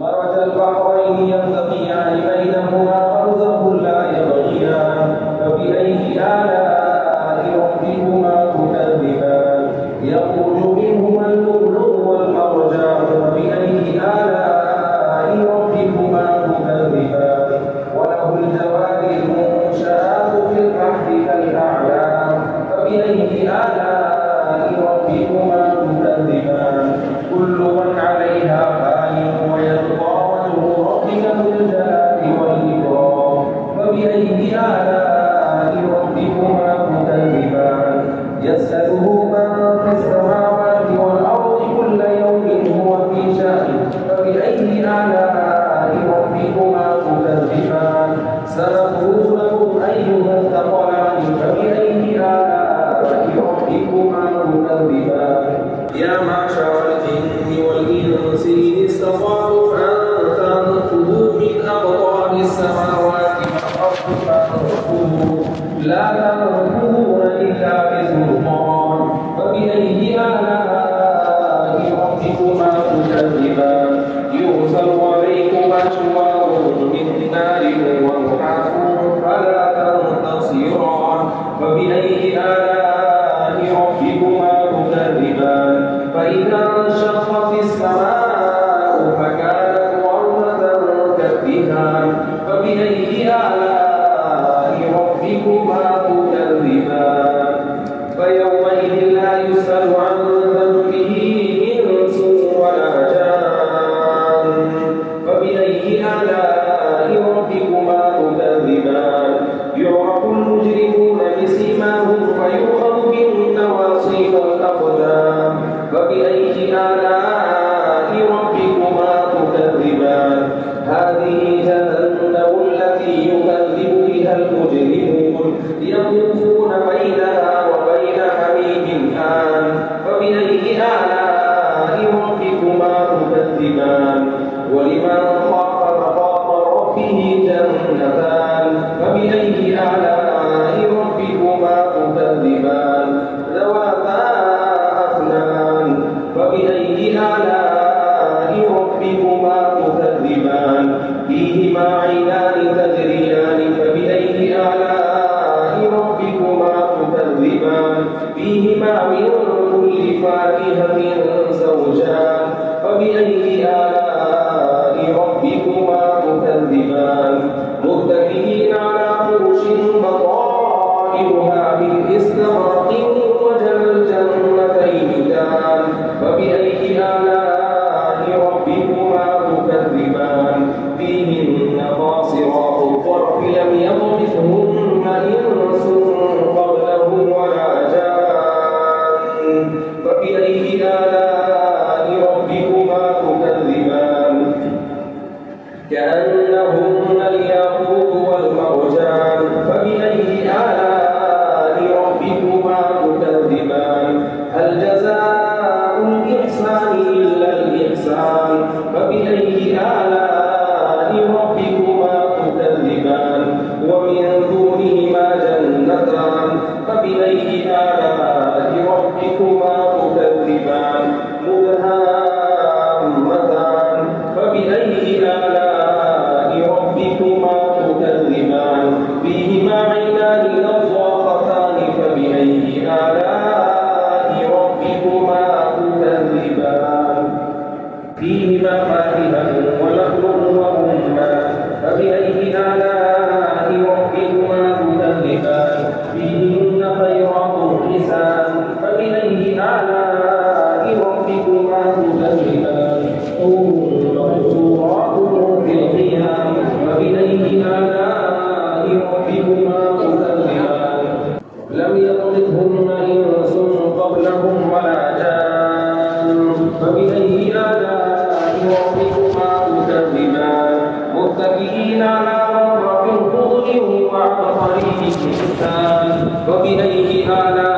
مرج البحرين يلتقيان بينهما برزخ لا يبغيان فبأي آلاء ربكما تكذبان يخرج منهما اللؤلؤ والمرجان فبأي آلاء ربكما تكذبان وله الجوار المنشآت في البحر كالأعلام فبأي آلاء ربكما تكذبان كل من عليها فان ويبقى وجه ربك ذو الجلال والإكرام فبأي آلاء ربكما تكذبان يسأله من في السماوات والأرض كل يوم هو في شأن فبأي آلاء ربكما تكذبان سنقول لكم أيها الثقلان فبأي آلاء ربكما تكذبان يا معشر الجن والإنس إن استطعتم أن تنفذوا من أقطار السماوات والأرض فانفذوا لا تنفذون إلا بسلطان فبأي آلاء ربكما تكذبان يرسل عليكما شواظ من نار ونحاس فلا تنتصران فبأي آلاء ربكما تكذبان فإذا انشقت السماء فكانت وردة كالدهان فبأي آلاء ربكما تكذبان فيومئذ لا يسأل عن ذنبه إنس ولا جان فبأي آلاء ربكما تكذبان يعرف المجرمون بسيماهم فيؤخذ بالنواصي والأقدام فبأي آلاء ربكما تكذبان هذه جهنم التي يكذب بها المجرمون يطوفون بينها وبين حميم آن فبأي آلاء ربكما تكذبان ولمن خاف مقام ربه جنتان فبأي آلاء ربكما تكذبان ذواتا أفنان فبأي آلاء ربكما تكذبان فيهما عينان تجريان فبأي آلاء ربكما تكذبان فيهما من كل فاكهة زوجان فبأي آلاء ربكما تكذبان متكئين على فرش بطائنها من استبرق وجنى الجنتين دان فبأي آلاء ربكما تكذبان فيهن قاصرات الطرف لم يطمثهن إنس قبلهم ولا جان فبأي آلاء ربكما تكذبان كأنهن الياقوت والمرجان فبأي آلاء ربكما تكذبان هل جزاء الإحسان إلا الإحسان فبأي آلاء ربكما تكذبان ومن دونهما جنتان فبأي آلاء ربكما تكذبان مدهامتان فبأي آلاء ربكما تكذبان فيهما عينان نضاختان فبأي آلاء ربكما تكذبان فيهما فاكهة ونخل ورمان فبأي آلاء ربكما تكذبان فيهن خيرات حسان فبأي آلاء ربكما تكذبان حور مقصورات في الخيام فبأي آلاء ربكما تكذبان لم يطمثهن إنس قبلهم ولا جان فبأي آلاء ربكما تكذبان متكئين على رفرف خضر وعبقري حسان فبأي آلاء